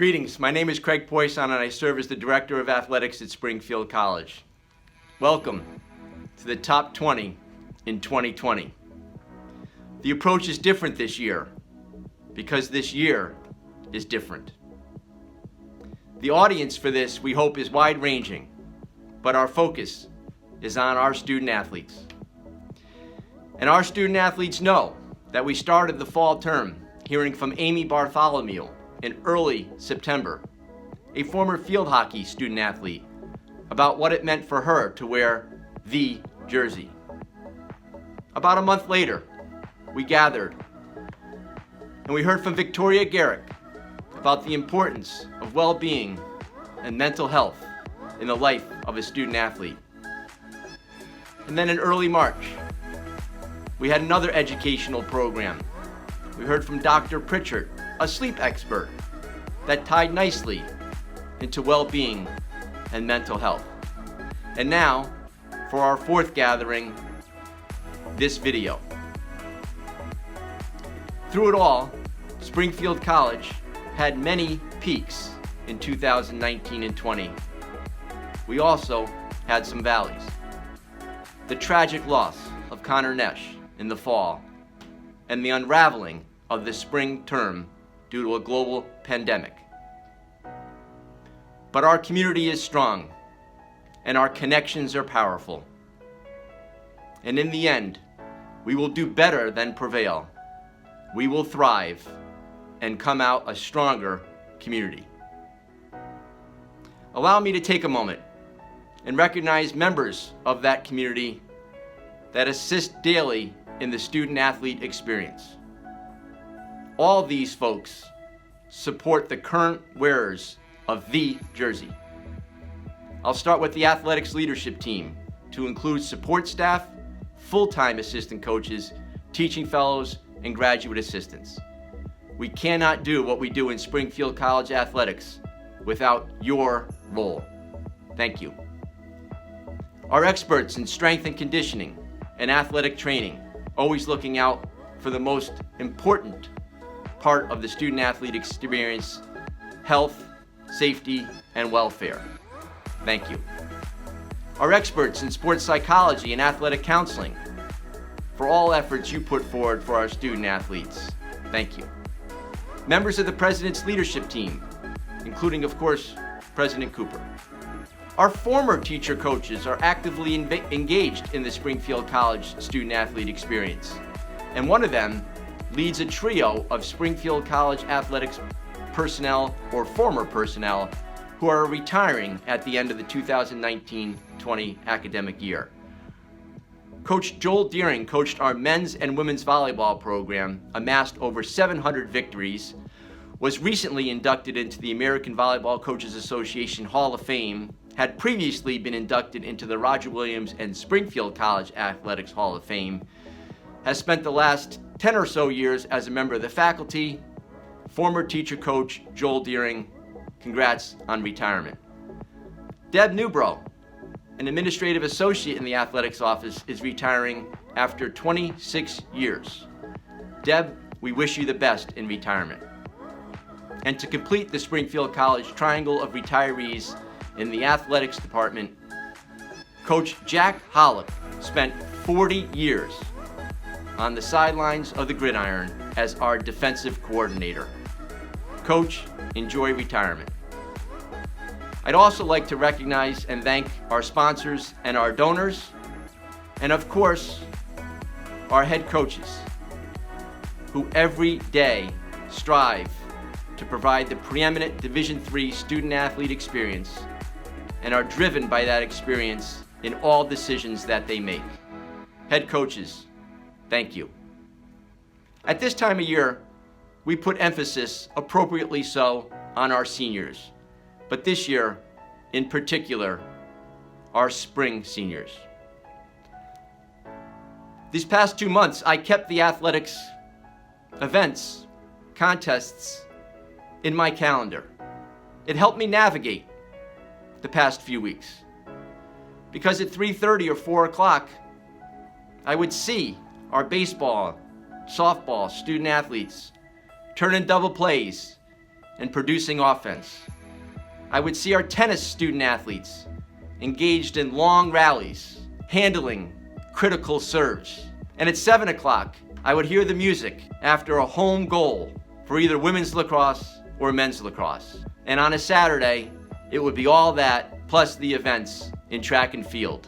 Greetings, my name is Craig Poisson and I serve as the Director of Athletics at Springfield College. Welcome to the Top 20 in 2020. The approach is different this year because this year is different. The audience for this, we hope, is wide-ranging, but our focus is on our student athletes. And our student athletes know that we started the fall term hearing from Amy Bartholomew in early September, a former field hockey student athlete, about what it meant for her to wear the jersey. About a month later, we gathered and we heard from Victoria Garrick about the importance of well-being and mental health in the life of a student athlete. And then in early March, we had another educational program. We heard from Dr. Pritchard, a sleep expert, that tied nicely into well-being and mental health. And now, for our fourth gathering, this video. Through it all, Springfield College had many peaks in 2019 and 20. We also had some valleys. The tragic loss of Connor Nesh in the fall and the unraveling of the spring term due to a global pandemic. But our community is strong and our connections are powerful. And in the end, we will do better than prevail. We will thrive and come out a stronger community. Allow me to take a moment and recognize members of that community that assist daily in the student-athlete experience. All these folks support the current wearers of the jersey. I'll start with the athletics leadership team, to include support staff, full-time assistant coaches, teaching fellows, and graduate assistants. We cannot do what we do in Springfield College athletics without your role. Thank you. Our experts in strength and conditioning and athletic training, always looking out for the most important part of the student-athlete experience: health, safety, and welfare. Thank you. Our experts in sports psychology and athletic counseling, for all efforts you put forward for our student athletes. Thank you. Members of the President's leadership team, including, of course, President Cooper. Our former teacher coaches are actively engaged in the Springfield College student-athlete experience, and one of them leads a trio of Springfield College athletics personnel or former personnel who are retiring at the end of the 2019-20 academic year. Coach Joel Deering coached our men's and women's volleyball program, amassed over 700 victories, was recently inducted into the American Volleyball Coaches Association Hall of Fame, had previously been inducted into the Roger Williams and Springfield College Athletics Hall of Fame, has spent the last 10 or so years as a member of the faculty. Former teacher coach Joel Deering, congrats on retirement. Deb Newbrough, an administrative associate in the athletics office, is retiring after 26 years. Deb, we wish you the best in retirement. And to complete the Springfield College triangle of retirees in the athletics department, Coach Jack Hollick spent 40 years on the sidelines of the gridiron as our defensive coordinator. Coach, enjoy retirement. I'd also like to recognize and thank our sponsors and our donors, and of course, our head coaches, who every day strive to provide the preeminent Division III student-athlete experience and are driven by that experience in all decisions that they make. Head coaches, thank you. At this time of year, we put emphasis, appropriately so, on our seniors, but this year, in particular, our spring seniors. These past 2 months, I kept the athletics events, contests in my calendar. It helped me navigate the past few weeks, because at 3:30 or 4 o'clock, I would see our baseball, softball student athletes turn in double plays and producing offense. I would see our tennis student athletes engaged in long rallies, handling critical serves. And at 7 o'clock, I would hear the music after a home goal for either women's lacrosse or men's lacrosse. And on a Saturday, it would be all that plus the events in track and field.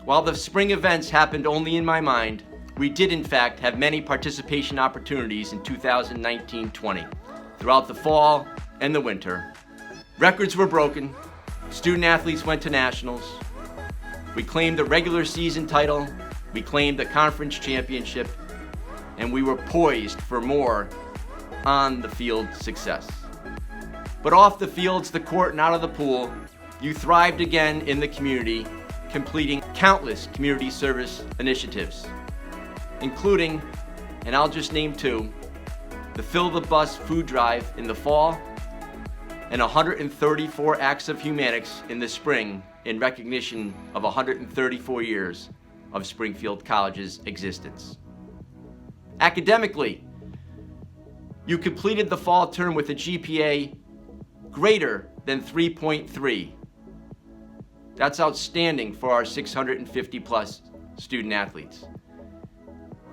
While the spring events happened only in my mind, we did in fact have many participation opportunities in 2019-20 throughout the fall and the winter. Records were broken, student athletes went to nationals, we claimed the regular season title, we claimed the conference championship, and we were poised for more on the field success. But off the fields, the court, and out of the pool, you thrived again in the community, completing countless community service initiatives, including, and I'll just name two, the Fill the Bus food drive in the fall, and 134 acts of Humanics in the spring in recognition of 134 years of Springfield College's existence. Academically, you completed the fall term with a GPA greater than 3.3. That's outstanding for our 650 plus student athletes.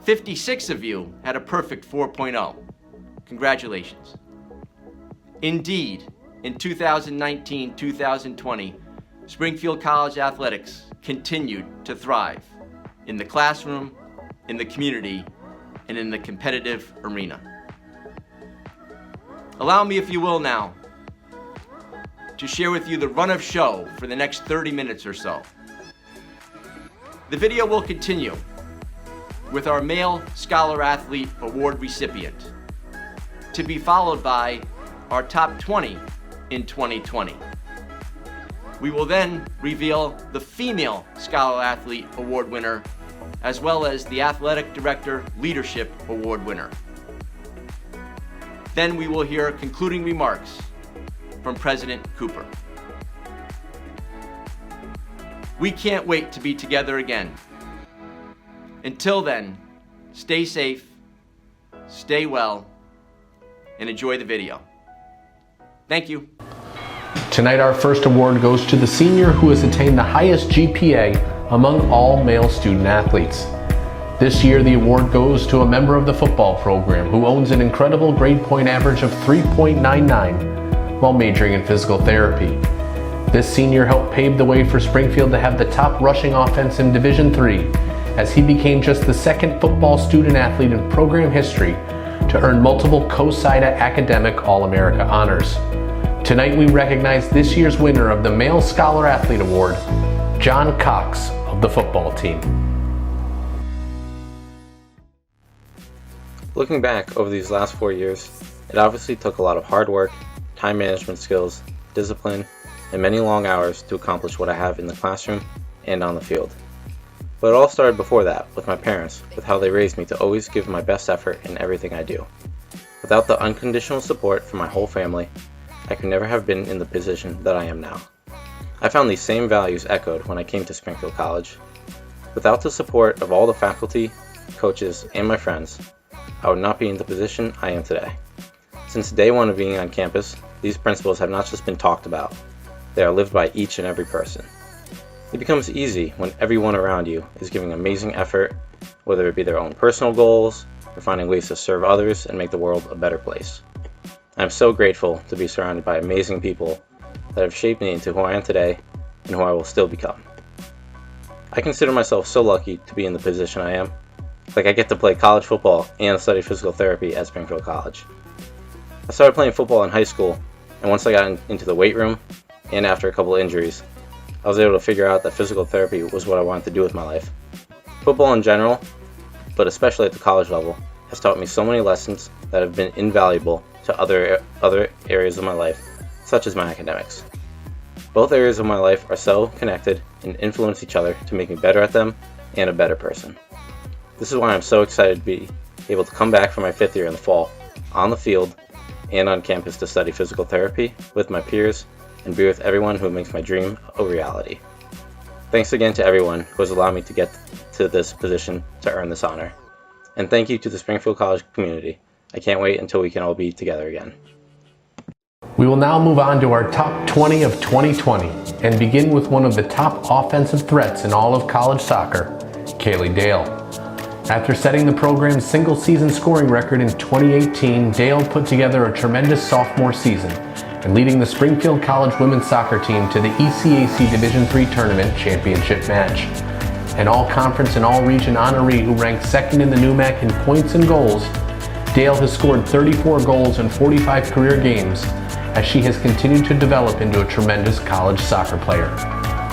56 of you had a perfect 4.0. Congratulations. Indeed, in 2019-2020, Springfield College athletics continued to thrive in the classroom, in the community, and in the competitive arena. Allow me, if you will now, to share with you the run of show for the next 30 minutes or so. The video will continue with our Male Scholar Athlete Award recipient, to be followed by our top 20 in 2020. We will then reveal the Female Scholar Athlete Award winner, as well as the Athletic Director Leadership Award winner. Then we will hear concluding remarks from President Cooper. We can't wait to be together again. Until then, stay safe, stay well, and enjoy the video. Thank you. Tonight our first award goes to the senior who has attained the highest GPA among all male student athletes. This year the award goes to a member of the football program who owns an incredible grade point average of 3.99 while majoring in physical therapy. This senior helped pave the way for Springfield to have the top rushing offense in Division III, as he became just the second football student athlete in program history to earn multiple COSIDA academic All-America honors. Tonight we recognize this year's winner of the Male Scholar Athlete Award, John Cox of the football team. Looking back over these last 4 years, it obviously took a lot of hard work, time management skills, discipline, and many long hours to accomplish what I have in the classroom and on the field. But it all started before that, with my parents, with how they raised me to always give my best effort in everything I do. Without the unconditional support from my whole family, I could never have been in the position that I am now. I found these same values echoed when I came to Springfield College. Without the support of all the faculty, coaches, and my friends, I would not be in the position I am today. Since day one of being on campus, these principles have not just been talked about, they are lived by each and every person. It becomes easy when everyone around you is giving amazing effort, whether it be their own personal goals or finding ways to serve others and make the world a better place. I am so grateful to be surrounded by amazing people that have shaped me into who I am today and who I will still become. I consider myself so lucky to be in the position I am. Like I get to play college football and study physical therapy at Springfield College. I started playing football in high school, and once I got into the weight room, and after a couple of injuries, I was able to figure out that physical therapy was what I wanted to do with my life. Football in general, but especially at the college level, has taught me so many lessons that have been invaluable to other areas of my life, such as my academics. Both areas of my life are so connected and influence each other to make me better at them and a better person. This is why I'm so excited to be able to come back for my 5th year in the fall, on the field and on campus to study physical therapy with my peers and be with everyone who makes my dream a reality. Thanks again to everyone who has allowed me to get to this position to earn this honor. And thank you to the Springfield College community. I can't wait until we can all be together again. We will now move on to our top 20 of 2020 and begin with one of the top offensive threats in all of college soccer, Kaley Dale. After setting the program's single-season scoring record in 2018, Dale put together a tremendous sophomore season and leading the Springfield College women's soccer team to the ECAC Division III Tournament Championship match. An all-conference and all-region honoree who ranked second in the NUMAC in points and goals, Dale has scored 34 goals in 45 career games as she has continued to develop into a tremendous college soccer player.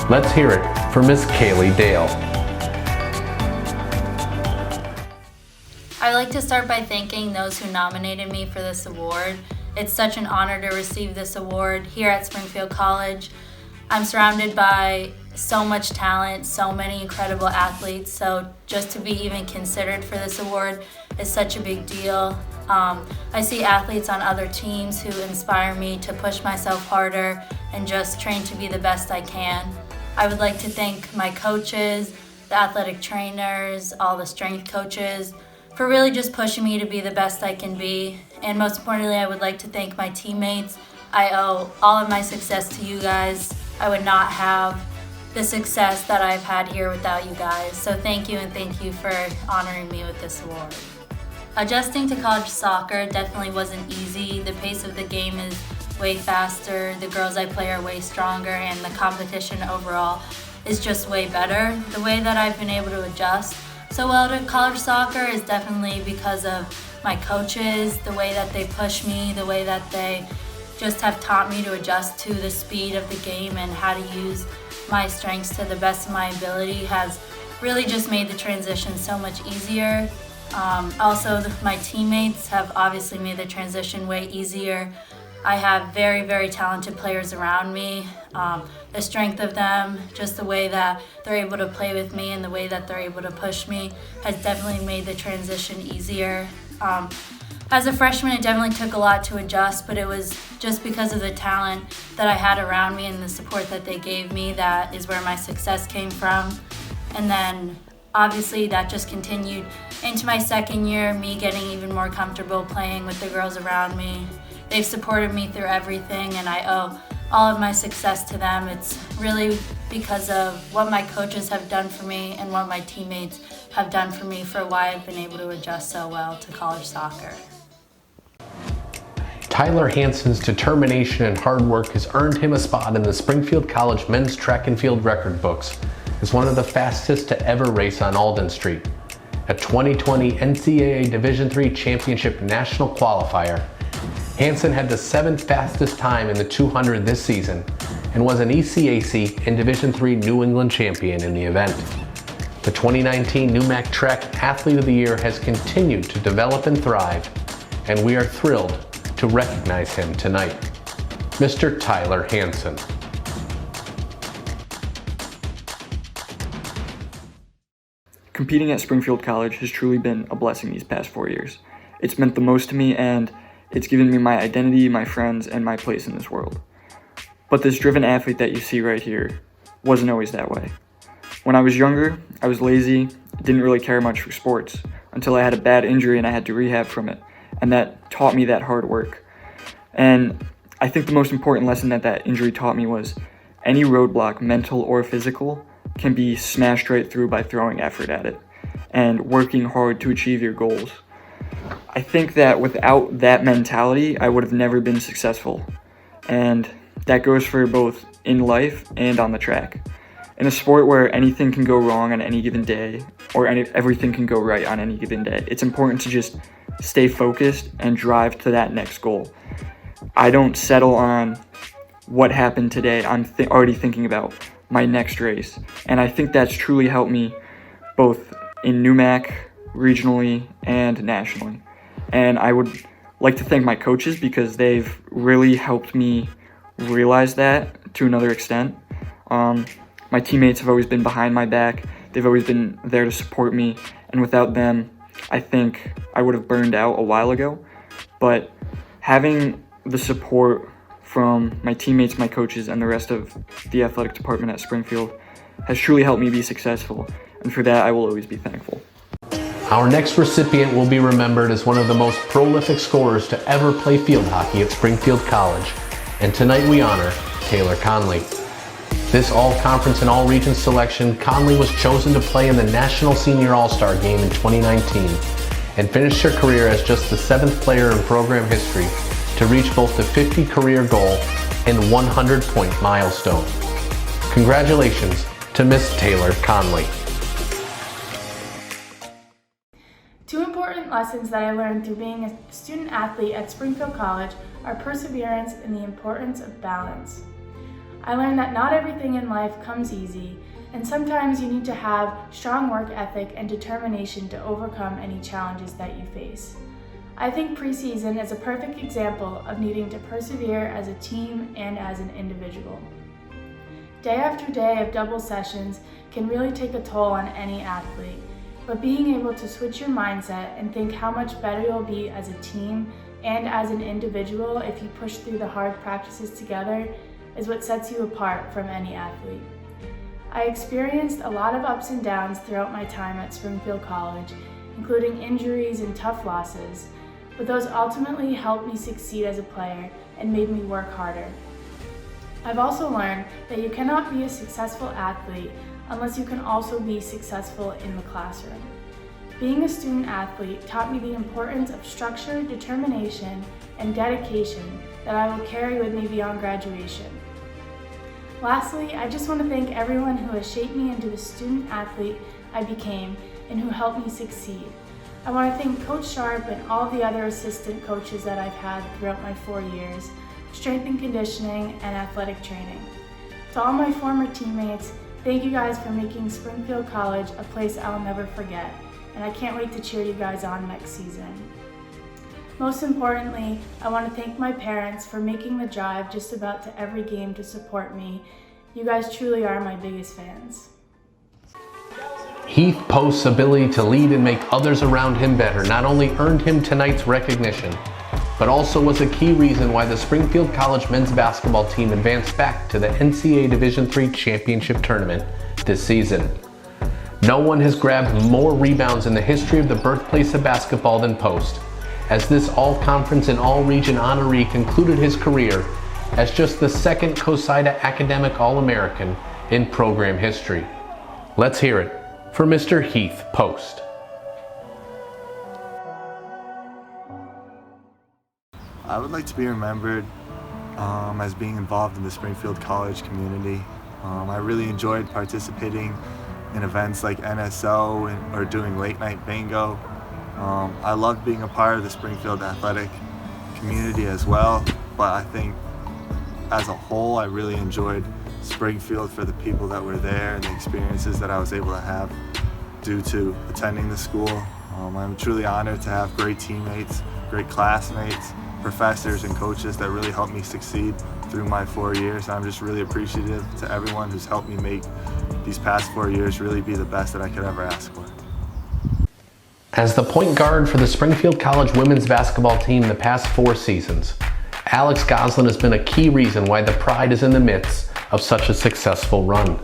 Let's hear it for Miss Kaylie Dale. I would like to start by thanking those who nominated me for this award. It's such an honor to receive this award here at Springfield College. I'm surrounded by so much talent, so many incredible athletes, so just to be even considered for this award is such a big deal. I see athletes on other teams who inspire me to push myself harder and just train to be the best I can. I would like to thank my coaches, the athletic trainers, all the strength coaches, for really just pushing me to be the best I can be. And most importantly, I would like to thank my teammates. I owe all of my success to you guys. I would not have the success that I've had here without you guys. So thank you, and thank you for honoring me with this award. Adjusting to college soccer definitely wasn't easy. The pace of the game is way faster, the girls I play are way stronger, and the competition overall is just way better. The way that I've been able to adjust so well to college soccer is definitely because of my coaches, the way that they push me, the way that they just have taught me to adjust to the speed of the game and how to use my strengths to the best of my ability has really just made the transition so much easier. Also, my teammates have obviously made the transition way easier. I have very, very talented players around me. The strength of them, just the way that they're able to play with me and the way that they're able to push me has definitely made the transition easier. As a freshman, it definitely took a lot to adjust, but it was just because of the talent that I had around me and the support that they gave me that is where my success came from. And then obviously that just continued into my second year, me getting even more comfortable playing with the girls around me. They've supported me through everything, and I owe all of my success to them. It's really because of what my coaches have done for me and what my teammates have done for me for why I've been able to adjust so well to college soccer. Tyler Hansen's determination and hard work has earned him a spot in the Springfield College men's track and field record books as one of the fastest to ever race on Alden Street. A 2020 NCAA Division III Championship National Qualifier, Hansen had the 7th fastest time in the 200 this season and was an ECAC and Division III New England champion in the event. The 2019 NUMAC Track Athlete of the Year has continued to develop and thrive, and we are thrilled to recognize him tonight. Mr. Tyler Hansen. Competing at Springfield College has truly been a blessing these past 4 years. It's meant the most to me, and it's given me my identity, my friends, and my place in this world. But this driven athlete that you see right here wasn't always that way. When I was younger, I was lazy, didn't really care much for sports, until I had a bad injury and I had to rehab from it, and that taught me that hard work. And I think the most important lesson that that injury taught me was any roadblock, mental or physical, can be smashed right through by throwing effort at it and working hard to achieve your goals. I think that without that mentality, I would have never been successful. And that goes for both in life and on the track. In a sport where anything can go wrong on any given day, or everything can go right on any given day, it's important to just stay focused and drive to that next goal. I don't settle on what happened today. I'm already thinking about my next race. And I think that's truly helped me both in NUMAC, regionally, and nationally. And I would like to thank my coaches because they've really helped me realize that to another extent. My teammates have always been behind my back. They've always been there to support me. And without them, I think I would have burned out a while ago. But having the support from my teammates, my coaches, and the rest of the athletic department at Springfield has truly helped me be successful, and for that I will always be thankful. Our next recipient will be remembered as one of the most prolific scorers to ever play field hockey at Springfield College, and tonight we honor Taylor Conley. This all-conference and all-region selection, Conley was chosen to play in the National Senior All-Star Game in 2019 and finished her career as just the 7th player in program history to reach both the 50 career goal and 100-point milestone. Congratulations to Miss Taylor Conley. Two important lessons that I learned through being a student athlete at Springfield College are perseverance and the importance of balance. I learned that not everything in life comes easy, and sometimes you need to have strong work ethic and determination to overcome any challenges that you face. I think preseason is a perfect example of needing to persevere as a team and as an individual. Day after day of double sessions can really take a toll on any athlete, but being able to switch your mindset and think how much better you'll be as a team and as an individual if you push through the hard practices together is what sets you apart from any athlete. I experienced a lot of ups and downs throughout my time at Springfield College, including injuries and tough losses, but those ultimately helped me succeed as a player and made me work harder. I've also learned that you cannot be a successful athlete unless you can also be successful in the classroom. Being a student athlete taught me the importance of structure, determination, and dedication that I will carry with me beyond graduation. Lastly, I just want to thank everyone who has shaped me into the student athlete I became and who helped me succeed. I want to thank Coach Sharp and all the other assistant coaches that I've had throughout my 4 years, strength and conditioning, and athletic training. To all my former teammates, thank you guys for making Springfield College a place I'll never forget, and I can't wait to cheer you guys on next season. Most importantly, I want to thank my parents for making the drive just about to every game to support me. You guys truly are my biggest fans. Heath Post's ability to lead and make others around him better not only earned him tonight's recognition, but also was a key reason why the Springfield College men's basketball team advanced back to the NCAA Division III championship tournament this season. No one has grabbed more rebounds in the history of the birthplace of basketball than Post, as this all-conference and all-region honoree concluded his career as just the 2nd COSIDA Academic All-American in program history. Let's hear it for Mr. Heath Post. I would like to be remembered as being involved in the Springfield College community. I really enjoyed participating in events like NSO or doing late night bingo. I loved being a part of the Springfield athletic community as well, but I think as a whole I really enjoyed Springfield for the people that were there and the experiences that I was able to have due to attending the school. I'm truly honored to have great teammates, great classmates, professors and coaches that really helped me succeed through my 4 years. I'm just really appreciative to everyone who's helped me make these past 4 years really be the best that I could ever ask for. As the point guard for the Springfield College women's basketball team the past 4 seasons, Alex Gosselin has been a key reason why the Pride is in the midst of such a successful run.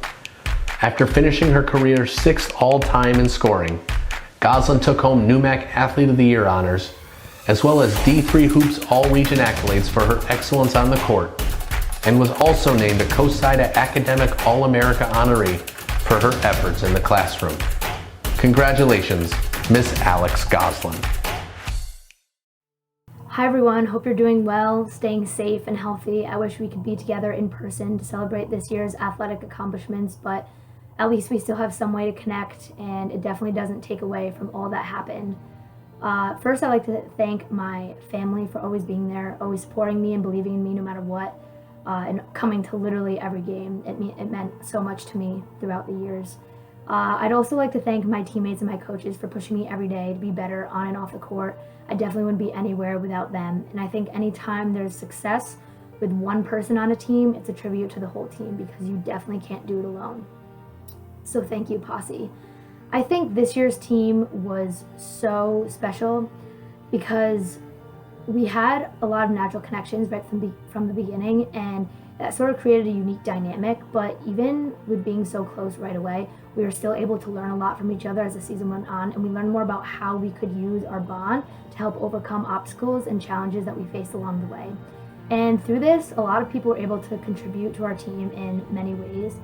After finishing her career 6th all-time in scoring, Gosselin took home NUMAC Athlete of the Year honors, as well as D3 Hoops All-Region accolades for her excellence on the court, and was also named a COSIDA Academic All-America honoree for her efforts in the classroom. Congratulations, Miss Alex Gosselin. Hi everyone, hope you're doing well, staying safe and healthy. I wish we could be together in person to celebrate this year's athletic accomplishments, but at least we still have some way to connect, and it definitely doesn't take away from all that happened. First, I'd like to thank my family for always being there, always supporting me and believing in me no matter what, and coming to literally every game. It meant so much to me throughout the years. I'd also like to thank my teammates and my coaches for pushing me every day to be better on and off the court. I definitely wouldn't be anywhere without them. And I think anytime there's success with one person on a team, it's a tribute to the whole team because you definitely can't do it alone. So thank you, Posse. I think this year's team was so special because we had a lot of natural connections right from the beginning, and that sort of created a unique dynamic. But even with being so close right away, we were still able to learn a lot from each other as the season went on, and we learned more about how we could use our bond to help overcome obstacles and challenges that we faced along the way. And through this, a lot of people were able to contribute to our team in many ways.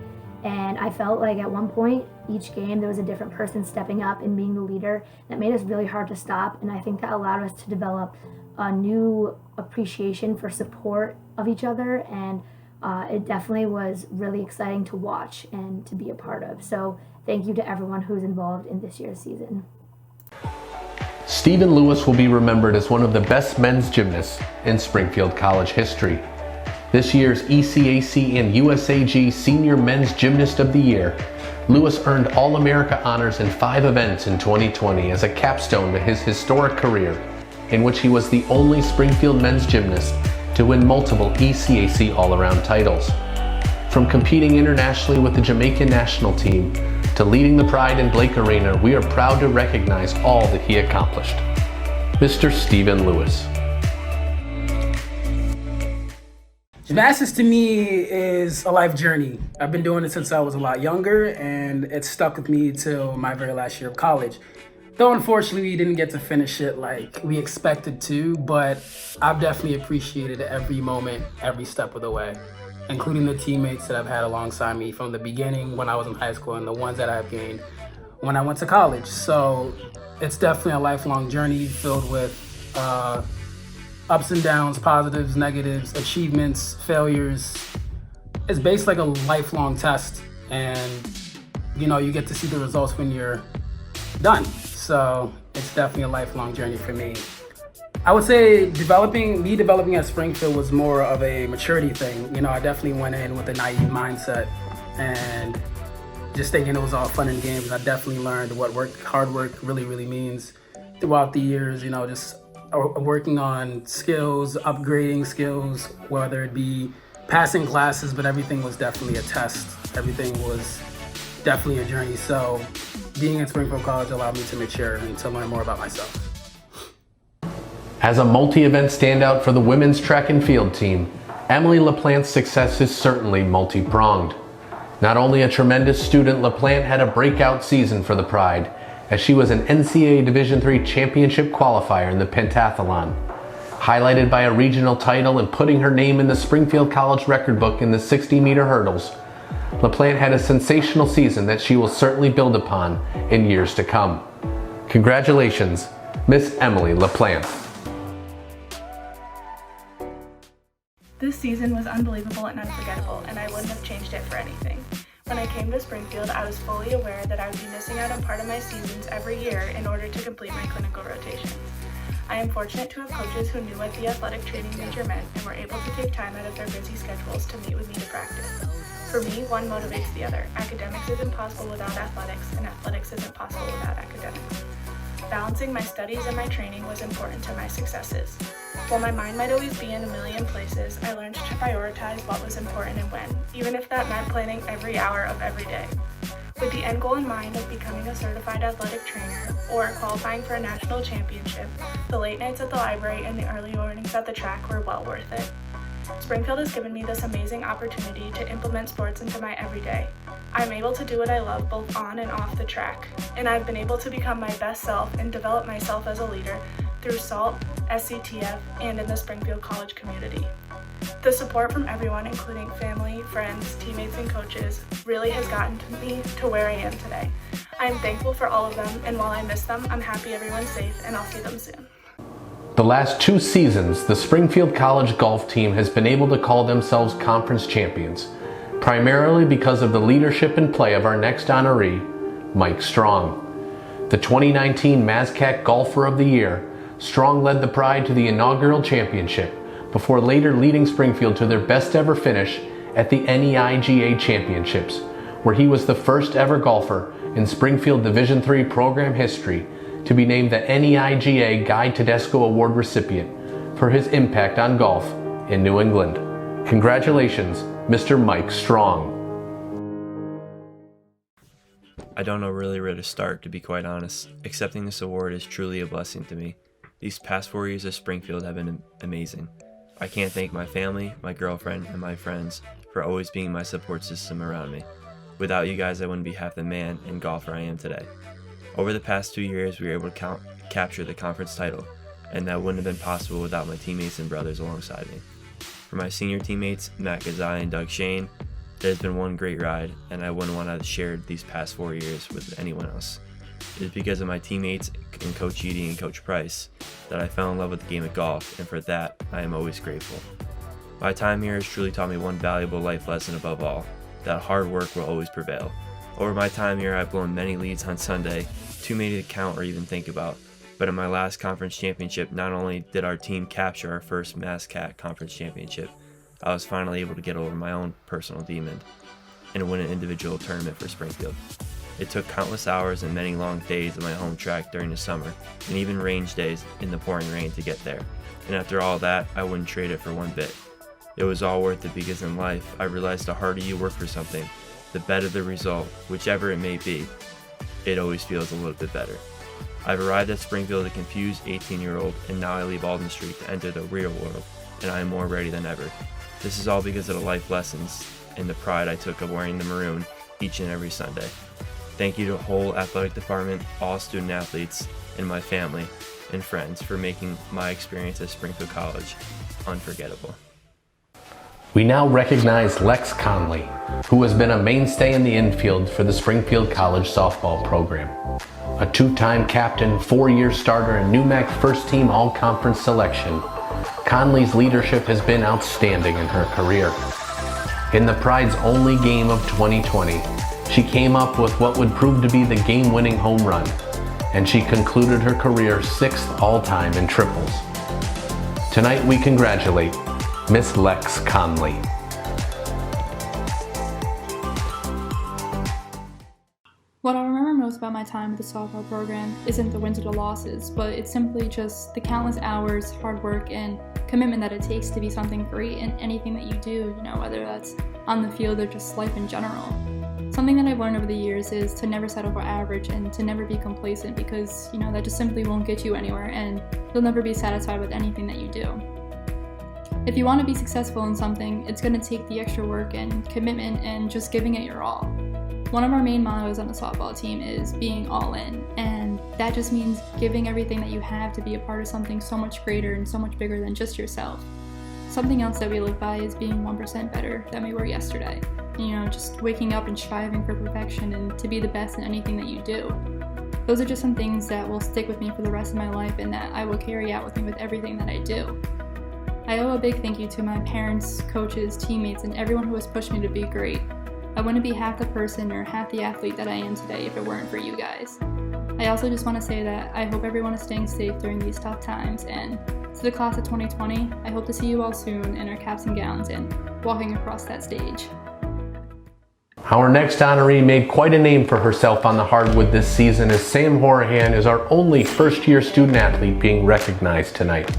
And I felt like at one point, each game, there was a different person stepping up and being the leader. That made us really hard to stop. And I think that allowed us to develop a new appreciation for support of each other. And it definitely was really exciting to watch and to be a part of. So thank you to everyone who's involved in this year's season. Stephen Lewis will be remembered as one of the best men's gymnasts in Springfield College history. This year's ECAC and USAG Senior Men's Gymnast of the Year, Lewis earned All-America honors in 5 events in 2020 as a capstone to his historic career, in which he was the only Springfield men's gymnast to win multiple ECAC all-around titles. From competing internationally with the Jamaican national team to leading the Pride in Blake Arena, we are proud to recognize all that he accomplished. Mr. Stephen Lewis. Gymnastics to me is a life journey. I've been doing it since I was a lot younger, and it stuck with me till my very last year of college. Though unfortunately we didn't get to finish it like we expected to, but I've definitely appreciated every moment, every step of the way, including the teammates that I've had alongside me from the beginning when I was in high school and the ones that I've gained when I went to college. So it's definitely a lifelong journey filled with ups and downs, positives, negatives, achievements, failures. It's based like a lifelong test, and you get to see the results when you're done. So it's definitely a lifelong journey for me. I would say developing at Springfield was more of a maturity thing. I definitely went in with a naive mindset and just thinking it was all fun and games. I definitely learned what hard work really, really means throughout the years, just working on skills, upgrading skills, whether it be passing classes, but everything was definitely a test. Everything was definitely a journey. So being at Springfield College allowed me to mature and to learn more about myself. As a multi-event standout for the women's track and field team, Emily Laplante's success is certainly multi-pronged. Not only a tremendous student, Laplante had a breakout season for the Pride, as she was an NCAA Division III championship qualifier in the pentathlon. Highlighted by a regional title and putting her name in the Springfield College record book in the 60-meter hurdles, Laplante had a sensational season that she will certainly build upon in years to come. Congratulations, Miss Emily Laplante. This season was unbelievable and unforgettable, and I wouldn't have changed it for anything. When I came to Springfield, I was fully aware that I would be missing out on part of my seasons every year in order to complete my clinical rotations. I am fortunate to have coaches who knew what the athletic training major meant and were able to take time out of their busy schedules to meet with me to practice. For me, one motivates the other. Academics isn't possible without athletics, and athletics isn't possible without academics. Balancing my studies and my training was important to my successes. While my mind might always be in a million places, I learned to prioritize what was important and when, even if that meant planning every hour of every day. With the end goal in mind of becoming a certified athletic trainer or qualifying for a national championship, the late nights at the library and the early mornings at the track were well worth it. Springfield has given me this amazing opportunity to implement sports into my everyday. I'm able to do what I love both on and off the track, and I've been able to become my best self and develop myself as a leader through SALT, SCTF, and in the Springfield College community. The support from everyone, including family, friends, teammates, and coaches, really has gotten me to where I am today. I am thankful for all of them, and while I miss them, I'm happy everyone's safe, and I'll see them soon. The last 2 seasons, the Springfield College golf team has been able to call themselves conference champions, primarily because of the leadership and play of our next honoree, Mike Strong. The 2019 MASCAC Golfer of the Year, Strong led the Pride to the inaugural championship, before later leading Springfield to their best ever finish at the NEIGA Championships, where he was the first ever golfer in Springfield Division III program history to be named the NEIGA Guy Tedesco Award recipient for his impact on golf in New England. Congratulations, Mr. Mike Strong. I don't know really where to start, to be quite honest. Accepting this award is truly a blessing to me. These past 4 years of Springfield have been amazing. I can't thank my family, my girlfriend, and my friends for always being my support system around me. Without you guys, I wouldn't be half the man and golfer I am today. Over the past 2 years, we were able to capture the conference title, and that wouldn't have been possible without my teammates and brothers alongside me. For my senior teammates, Matt Gazai and Doug Shane, it has been one great ride, and I wouldn't want to have shared these past 4 years with anyone else. It is because of my teammates and Coach Eady and Coach Price that I fell in love with the game of golf, and for that, I am always grateful. My time here has truly taught me one valuable life lesson above all, that hard work will always prevail. Over my time here, I've blown many leads on Sunday, too many to count or even think about. But in my last conference championship, not only did our team capture our first MASCAT conference championship, I was finally able to get over my own personal demon and win an individual tournament for Springfield. It took countless hours and many long days at my home track during the summer, and even range days in the pouring rain to get there. And after all that, I wouldn't trade it for one bit. It was all worth it because in life, I realized the harder you work for something, the better the result, whichever it may be, it always feels a little bit better. I've arrived at Springfield a confused 18-year-old, and now I leave Alden Street to enter the real world, and I am more ready than ever. This is all because of the life lessons and the pride I took of wearing the maroon each and every Sunday. Thank you to the whole athletic department, all student athletes, and my family and friends for making my experience at Springfield College unforgettable. We now recognize Lex Conley, who has been a mainstay in the infield for the Springfield College softball program. A two-time captain, 4-year starter, and NUMAC first-team all-conference selection, Conley's leadership has been outstanding in her career. In the Pride's only game of 2020, she came up with what would prove to be the game-winning home run, and she concluded her career 6th all-time in triples. Tonight we congratulate Miss Lex Conley. What I'll remember most about my time with the softball program isn't the wins or the losses, but it's simply just the countless hours, hard work, and commitment that it takes to be something great in anything that you do, whether that's on the field or just life in general. Something that I've learned over the years is to never settle for average and to never be complacent because, that just simply won't get you anywhere and you'll never be satisfied with anything that you do. If you want to be successful in something, it's going to take the extra work and commitment and just giving it your all. One of our main mottos on the softball team is being all in, and that just means giving everything that you have to be a part of something so much greater and so much bigger than just yourself. Something else that we live by is being 1% better than we were yesterday. Just waking up and striving for perfection and to be the best in anything that you do. Those are just some things that will stick with me for the rest of my life and that I will carry out with me with everything that I do. I owe a big thank you to my parents, coaches, teammates, and everyone who has pushed me to be great. I wouldn't be half the person or half the athlete that I am today if it weren't for you guys. I also just want to say that I hope everyone is staying safe during these tough times, and to the class of 2020, I hope to see you all soon in our caps and gowns and walking across that stage. Our next honoree made quite a name for herself on the hardwood this season, as Sam Horahan is our only first-year student athlete being recognized tonight.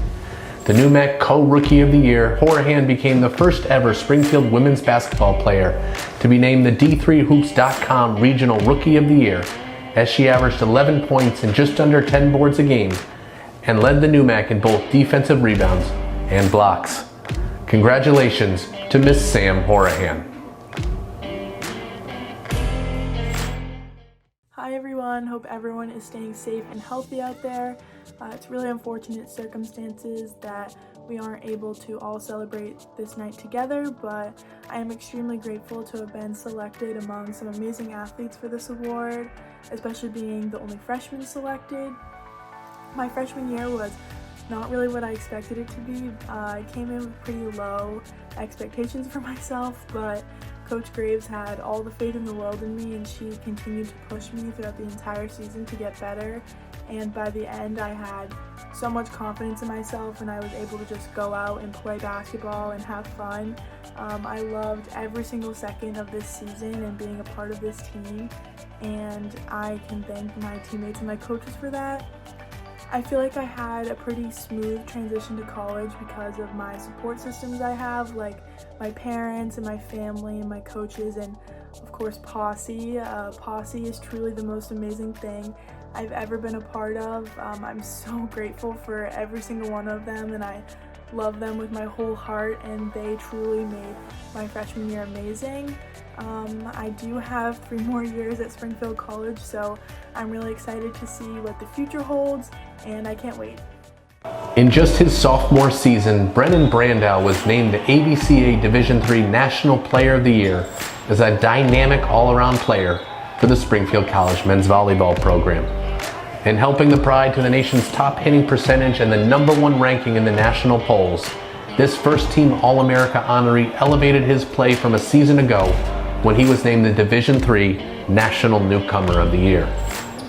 The NUMAC Co-Rookie of the Year, Horahan became the first ever Springfield women's basketball player to be named the D3Hoops.com Regional Rookie of the Year, as she averaged 11 points and just under 10 boards a game and led the NUMAC in both defensive rebounds and blocks. Congratulations to Miss Sam Horahan. Hi everyone, hope everyone is staying safe and healthy out there. It's really unfortunate circumstances that we aren't able to all celebrate this night together, but I am extremely grateful to have been selected among some amazing athletes for this award, especially being the only freshman selected. My freshman year was not really what I expected it to be. I came in with pretty low expectations for myself, but Coach Graves had all the faith in the world in me, and she continued to push me throughout the entire season to get better. And by the end, I had so much confidence in myself, and I was able to just go out and play basketball and have fun. I loved every single second of this season and being a part of this team, and I can thank my teammates and my coaches for that. I feel like I had a pretty smooth transition to college because of my support systems I have, like my parents and my family and my coaches, and of course Posse. Posse is truly the most amazing thing I've ever been a part of. I'm so grateful for every single one of them, and I love them with my whole heart, and they truly made my freshman year amazing. I do have 3 more years at Springfield College, so I'm really excited to see what the future holds, and I can't wait. In just his sophomore season, Brennen Brando was named the ABCA Division III National Player of the Year as a dynamic all-around player for the Springfield College men's volleyball program. And helping the Pride to the nation's top hitting percentage and the #1 ranking in the national polls, this first-team All-America honoree elevated his play from a season ago when he was named the Division III National Newcomer of the Year.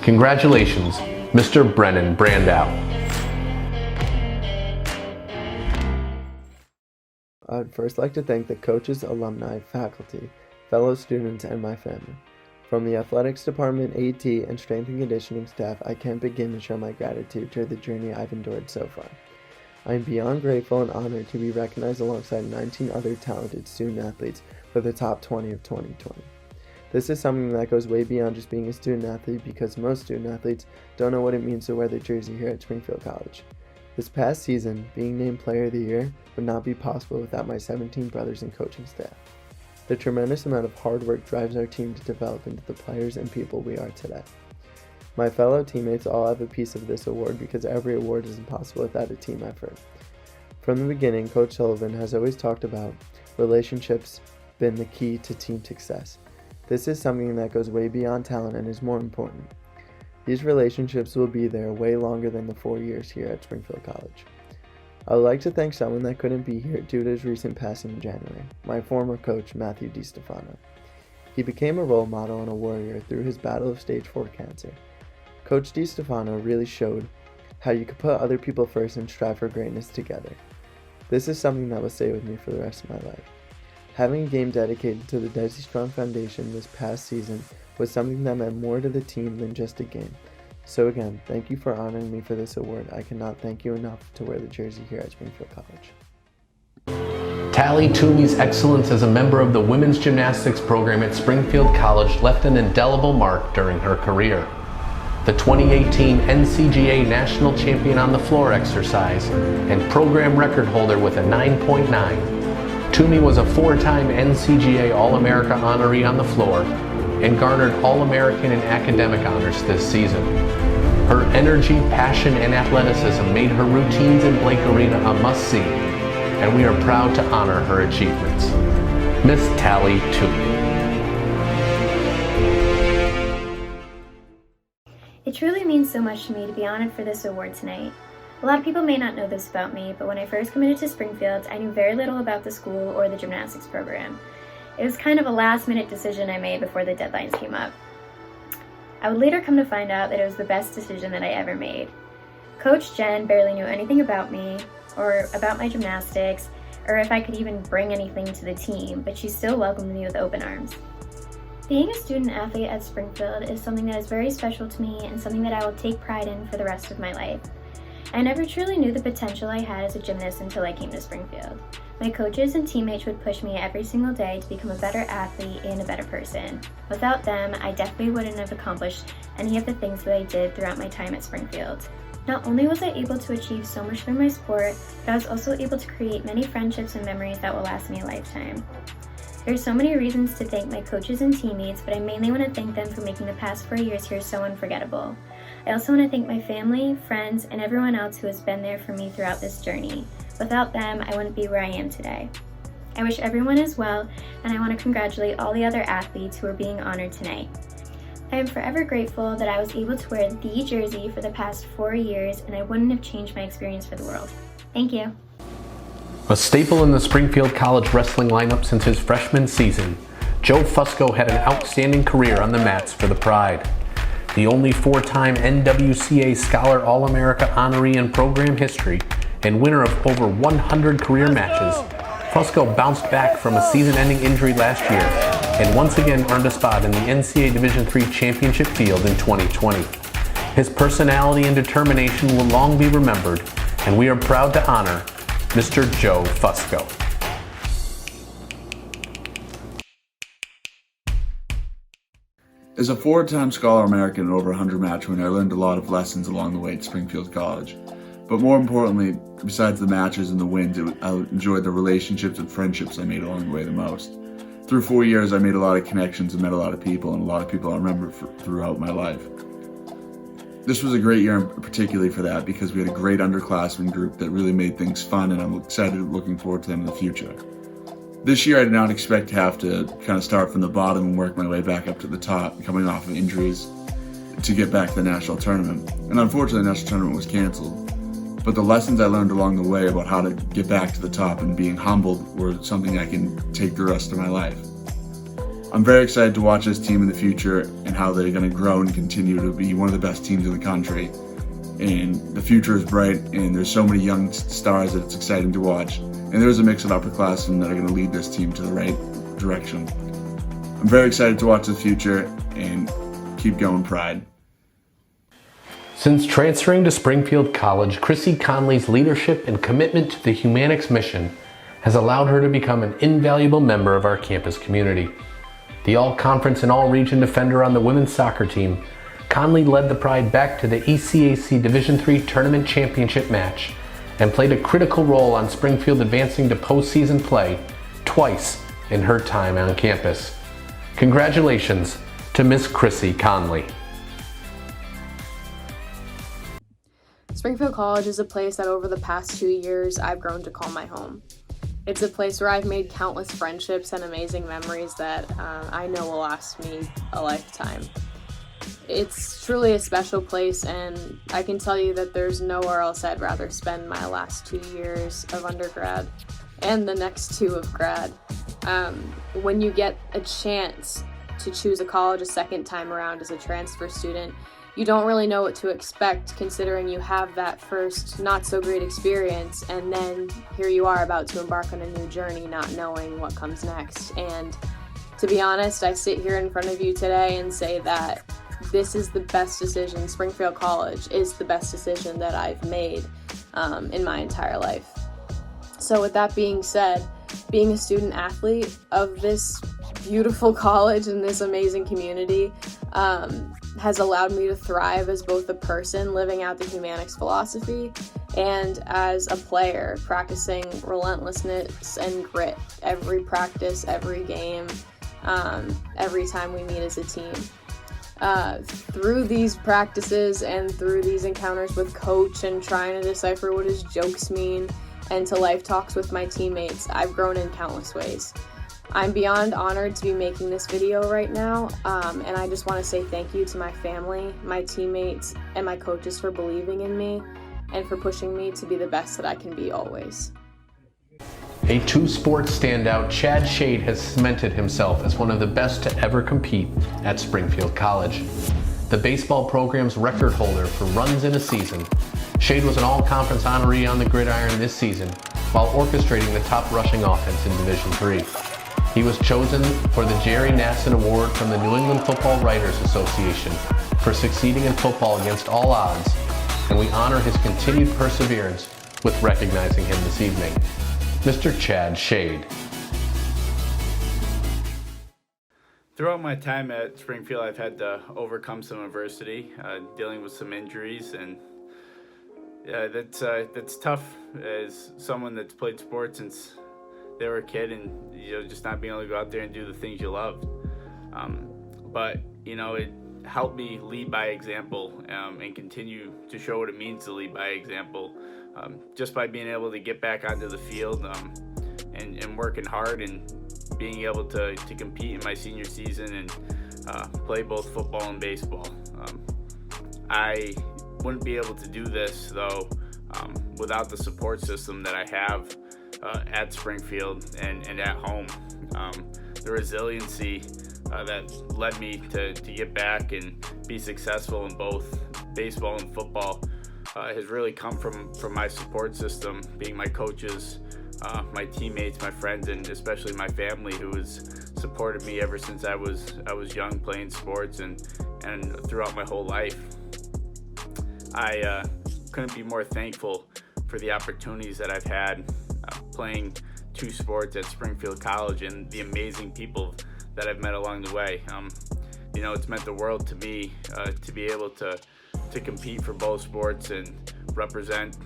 Congratulations, Mr. Brennen Brando. I'd first like to thank the coaches, alumni, faculty, fellow students, and my family. From the athletics department, AT, and strength and conditioning staff, I can't begin to show my gratitude to the journey I've endured so far. I am beyond grateful and honored to be recognized alongside 19 other talented student athletes for the top 20 of 2020. This is something that goes way beyond just being a student athlete, because most student athletes don't know what it means to wear their jersey here at Springfield College. This past season, being named Player of the Year would not be possible without my 17 brothers and coaching staff. The tremendous amount of hard work drives our team to develop into the players and people we are today. My fellow teammates all have a piece of this award, because every award is impossible without a team effort. From the beginning, Coach Sullivan has always talked about relationships being the key to team success. This is something that goes way beyond talent and is more important. These relationships will be there way longer than the 4 years here at Springfield College. I would like to thank someone that couldn't be here due to his recent passing in January, my former coach, Matthew DiStefano. He became a role model and a warrior through his battle of stage 4 cancer. Coach DiStefano really showed how you could put other people first and strive for greatness together. This is something that will stay with me for the rest of my life. Having a game dedicated to the Desi Strong Foundation this past season was something that meant more to the team than just a game. So again, thank you for honoring me for this award. I cannot thank you enough to wear the jersey here at Springfield College. Tally Toomey's excellence as a member of the women's gymnastics program at Springfield College left an indelible mark during her career. The 2018 NCGA National Champion on the Floor exercise and program record holder with a 9.9, Toomey was a 4-time NCGA All-America honoree on the floor and garnered All-American and academic honors this season. Her energy, passion, and athleticism made her routines in Blake Arena a must-see, and we are proud to honor her achievements. Miss Tally Toomey. It truly means so much to me to be honored for this award tonight. A lot of people may not know this about me, but when I first committed to Springfield, I knew very little about the school or the gymnastics program. It was kind of a last-minute decision I made before the deadlines came up. I would later come to find out that it was the best decision that I ever made. Coach Jen barely knew anything about me, or about my gymnastics, or if I could even bring anything to the team, but she still welcomed me with open arms. Being a student athlete at Springfield is something that is very special to me and something that I will take pride in for the rest of my life. I never truly knew the potential I had as a gymnast until I came to Springfield. My coaches and teammates would push me every single day to become a better athlete and a better person. Without them, I definitely wouldn't have accomplished any of the things that I did throughout my time at Springfield. Not only was I able to achieve so much through my sport, but I was also able to create many friendships and memories that will last me a lifetime. There are so many reasons to thank my coaches and teammates, but I mainly want to thank them for making the past 4 years here so unforgettable. I also want to thank my family, friends, and everyone else who has been there for me throughout this journey. Without them, I wouldn't be where I am today. I wish everyone is well, and I want to congratulate all the other athletes who are being honored tonight. I am forever grateful that I was able to wear the jersey for the past 4 years, and I wouldn't have changed my experience for the world. Thank you. A staple in the Springfield College wrestling lineup since his freshman season, Joe Fusco had an outstanding career on the mats for the Pride. The only 4-time NWCA Scholar All-America honoree in program history and winner of over 100 career matches, Fusco bounced back from a season-ending injury last year and once again earned a spot in the NCAA Division III championship field in 2020. His personality and determination will long be remembered, and we are proud to honor Mr. Joe Fusco. As a 4-time Scholar American and over 100 match winner, I learned a lot of lessons along the way at Springfield College. But more importantly, besides the matches and the wins, I enjoyed the relationships and friendships I made along the way the most. Through 4 years, I made a lot of connections and met a lot of people, and a lot of people I remember throughout my life. This was a great year particularly for that because we had a great underclassmen group that really made things fun, and I'm looking forward to them in the future. This year I did not expect to have to kind of start from the bottom and work my way back up to the top, coming off of injuries to get back to the national tournament. And unfortunately the national tournament was canceled. But the lessons I learned along the way about how to get back to the top and being humbled were something I can take the rest of my life. I'm very excited to watch this team in the future and how they're going to grow and continue to be one of the best teams in the country. And the future is bright, and there's so many young stars that it's exciting to watch. And there's a mix of upperclassmen that are going to lead this team to the right direction. I'm very excited to watch the future, and keep going, Pride. Since transferring to Springfield College, Kaylie Conley's leadership and commitment to the Humanics mission has allowed her to become an invaluable member of our campus community. The all-conference and all-region defender on the women's soccer team, Conley led the Pride back to the ECAC Division III Tournament Championship match and played a critical role on Springfield advancing to postseason play twice in her time on campus. Congratulations to Miss Kaylie Conley. Springfield College is a place that over the past 2 years I've grown to call my home. It's a place where I've made countless friendships and amazing memories that I know will last me a lifetime. It's truly a special place, and I can tell you that there's nowhere else I'd rather spend my last 2 years of undergrad and the next 2 of grad. When you get a chance to choose a college a second time around as a transfer student, you don't really know what to expect, considering you have that first not so great experience, and then here you are about to embark on a new journey not knowing what comes next. And to be honest, I sit here in front of you today and say that this is the best decision. Springfield College is the best decision that I've made in my entire life. So with that being said, being a student athlete of this beautiful college and this amazing community has allowed me to thrive as both a person living out the Humanics philosophy and as a player practicing relentlessness and grit every practice, every game, every time we meet as a team. Through these practices and through these encounters with coach and trying to decipher what his jokes mean and to life talks with my teammates, I've grown in countless ways. I'm beyond honored to be making this video right now, and I just want to say thank you to my family, my teammates, and my coaches for believing in me and for pushing me to be the best that I can be always. A two-sports standout, Chad Shade has cemented himself as one of the best to ever compete at Springfield College. The baseball program's record holder for runs in a season, Shade was an all-conference honoree on the gridiron this season while orchestrating the top rushing offense in Division III. He was chosen for the Jerry Nasson Award from the New England Football Writers Association for succeeding in football against all odds, and we honor his continued perseverance with recognizing him this evening. Mr. Chad Shade. Throughout my time at Springfield, I've had to overcome some adversity, dealing with some injuries, and that's tough as someone that's played sports since they were a kid, and just not being able to go out there and do the things you love. But it helped me lead by example and continue to show what it means to lead by example, just by being able to get back onto the field and working hard and being able to compete in my senior season and play both football and baseball. I wouldn't be able to do this though without the support system that I have at Springfield and at home. The resiliency that led me to get back and be successful in both baseball and football has really come from my support system, being my coaches, my teammates, my friends, and especially my family, who has supported me ever since I was young, playing sports and throughout my whole life. I couldn't be more thankful for the opportunities that I've had playing 2 sports at Springfield College and the amazing people that I've met along the way. It's meant the world to me to be able to compete for both sports and represent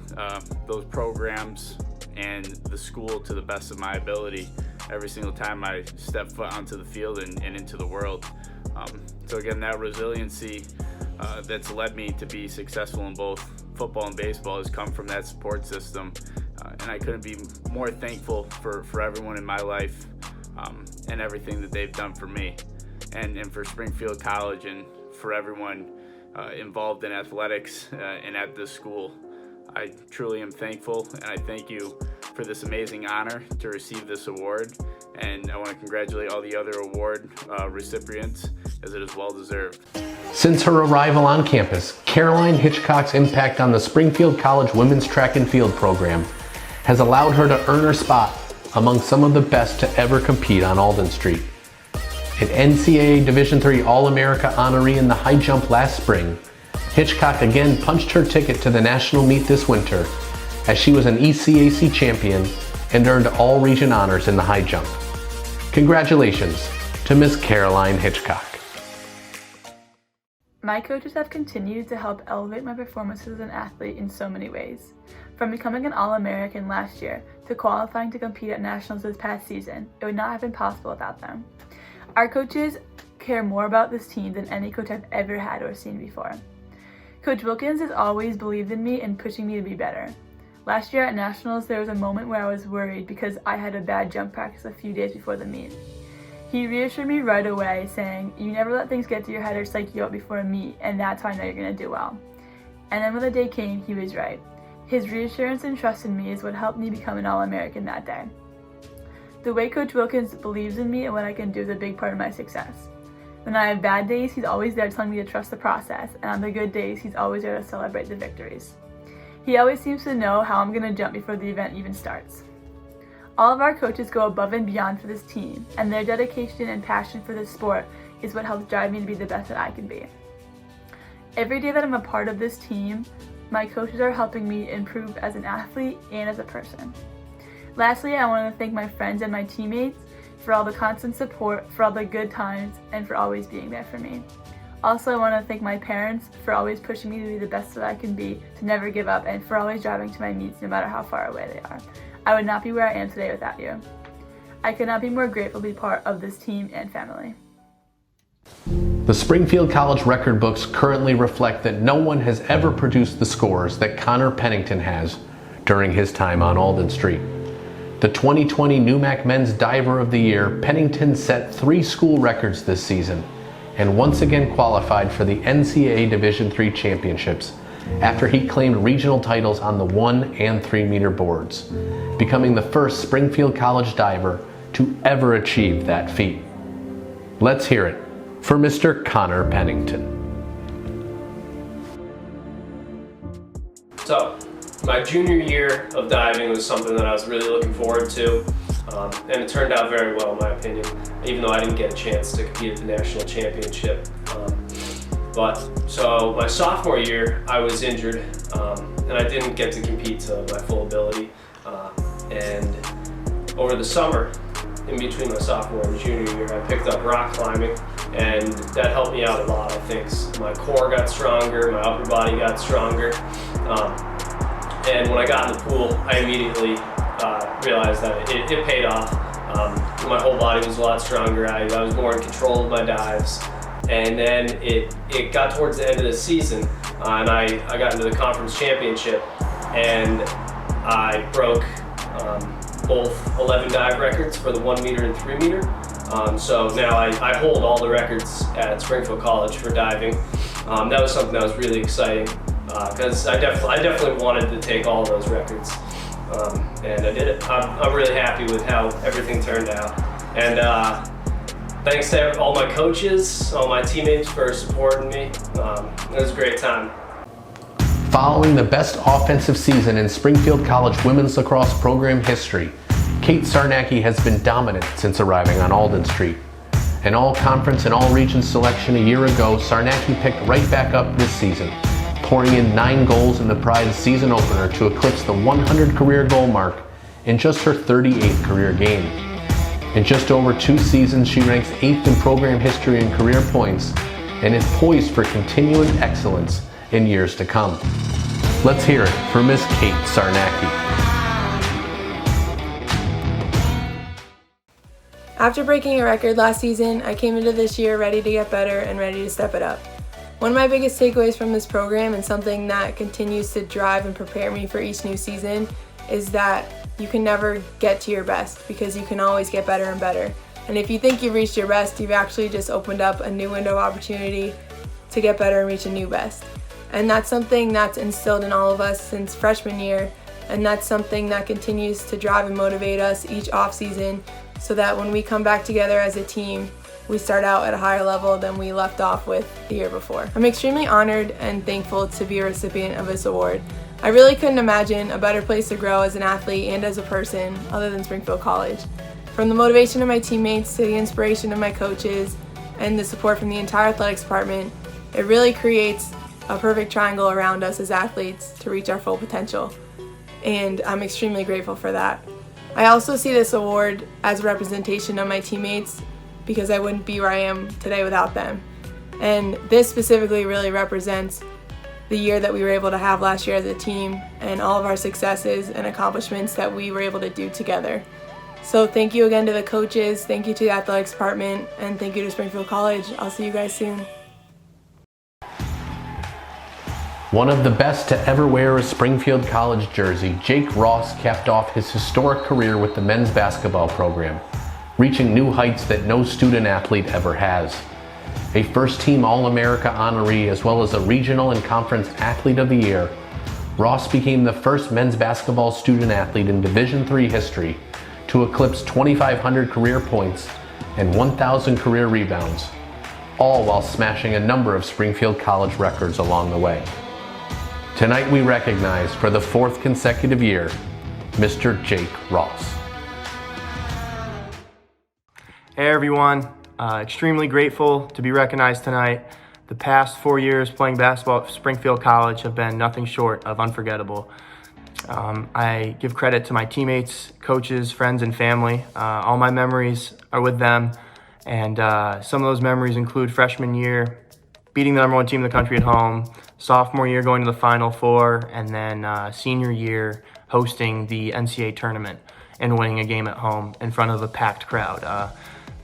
those programs and the school to the best of my ability every single time I step foot onto the field and into the world. So again, that resiliency that's led me to be successful in both football and baseball has come from that support system. And I couldn't be more thankful for everyone in my life and everything that they've done for me. And for Springfield College and for everyone involved in athletics and at this school. I truly am thankful, and I thank you for this amazing honor to receive this award. And I want to congratulate all the other award recipients, as it is well deserved. Since her arrival on campus, Caroline Hitchcock's impact on the Springfield College women's track and field program has allowed her to earn her spot among some of the best to ever compete on Alden Street. An NCAA Division III All-America honoree in the high jump last spring, Hitchcock again punched her ticket to the national meet this winter as she was an ECAC champion and earned all region honors in the high jump. Congratulations to Miss Caroline Hitchcock. My coaches have continued to help elevate my performance as an athlete in so many ways. From becoming an All-American last year to qualifying to compete at nationals this past season, it would not have been possible without them. Our coaches care more about this team than any coach I've ever had or seen before. Coach Wilkins has always believed in me and pushing me to be better. Last year at nationals, there was a moment where I was worried because I had a bad jump practice a few days before the meet. He reassured me right away, saying, "You never let things get to your head or psych you out before a meet, and that's how I know you're going to do well." And then when the day came, he was right. His reassurance and trust in me is what helped me become an All-American that day. The way Coach Wilkins believes in me and what I can do is a big part of my success. When I have bad days, he's always there telling me to trust the process, and on the good days, he's always there to celebrate the victories. He always seems to know how I'm going to jump before the event even starts. All of our coaches go above and beyond for this team, and their dedication and passion for this sport is what helps drive me to be the best that I can be. Every day that I'm a part of this team, my coaches are helping me improve as an athlete and as a person. Lastly, I want to thank my friends and my teammates for all the constant support, for all the good times, and for always being there for me. Also, I want to thank my parents for always pushing me to be the best that I can be, to never give up, and for always driving to my meets no matter how far away they are. I would not be where I am today without you. I could not be more grateful to be part of this team and family. The Springfield College record books currently reflect that no one has ever produced the scores that Connor Pennington has during his time on Alden Street. The 2020 NUMAC Men's Diver of the Year, Pennington set 3 school records this season and once again qualified for the NCAA Division III Championships after he claimed regional titles on the 1 and 3 meter boards, becoming the first Springfield College diver to ever achieve that feat. Let's hear it for Mr. Connor Pennington. So, my junior year of diving was something that I was really looking forward to, and it turned out very well in my opinion, even though I didn't get a chance to compete at the national championship. So my sophomore year, I was injured, and I didn't get to compete to my full ability. And over the summer, in between my sophomore and junior year, I picked up rock climbing, and that helped me out a lot, I think. My core got stronger, my upper body got stronger. And when I got in the pool, I immediately realized that it paid off. My whole body was a lot stronger. I was more in control of my dives. And then it got towards the end of the season, and I got into the conference championship, and I broke both 11 dive records for the 1 meter and 3 meter. So now I hold all the records at Springfield College for diving. That was something that was really exciting, because I definitely wanted to take all those records, and I did it. I'm really happy with how everything turned out, and thanks to all my coaches, all my teammates for supporting me. It was a great time. Following the best offensive season in Springfield College women's lacrosse program history, Kate Sarnacki has been dominant since arriving on Alden Street. An all-conference and all-region selection a year ago, Sarnacki picked right back up this season, pouring in 9 goals in the prize season opener to eclipse the 100 career goal mark in just her 38th career game. In just over 2 seasons, she ranks 8th in program history in career points and is poised for continuing excellence in years to come. Let's hear it for Miss Kate Sarnacki. After breaking a record last season, I came into this year ready to get better and ready to step it up. One of my biggest takeaways from this program, and something that continues to drive and prepare me for each new season, is that you can never get to your best because you can always get better and better. And if you think you've reached your best, you've actually just opened up a new window of opportunity to get better and reach a new best. And that's something that's instilled in all of us since freshman year, and that's something that continues to drive and motivate us each off-season so that when we come back together as a team, we start out at a higher level than we left off with the year before. I'm extremely honored and thankful to be a recipient of this award. I really couldn't imagine a better place to grow as an athlete and as a person other than Springfield College. From the motivation of my teammates to the inspiration of my coaches and the support from the entire athletics department, it really creates a perfect triangle around us as athletes to reach our full potential. And I'm extremely grateful for that. I also see this award as a representation of my teammates because I wouldn't be where I am today without them. And this specifically really represents the year that we were able to have last year as a team and all of our successes and accomplishments that we were able to do together. So thank you again to the coaches, thank you to the athletics department, and thank you to Springfield College. I'll see you guys soon. One of the best to ever wear a Springfield College jersey, Jake Ross capped off his historic career with the men's basketball program, reaching new heights that no student athlete ever has. A first-team All-America honoree as well as a regional and conference athlete of the year, Ross became the first men's basketball student athlete in Division III history to eclipse 2,500 career points and 1,000 career rebounds, all while smashing a number of Springfield College records along the way. Tonight we recognize, for the 4th consecutive year, Mr. Jake Ross. Hey everyone, extremely grateful to be recognized tonight. The past 4 years playing basketball at Springfield College have been nothing short of unforgettable. I give credit to my teammates, coaches, friends, and family. All my memories are with them, and some of those memories include freshman year, beating the #1 team in the country at home, sophomore year going to the Final Four, and then senior year hosting the NCAA tournament and winning a game at home in front of a packed crowd.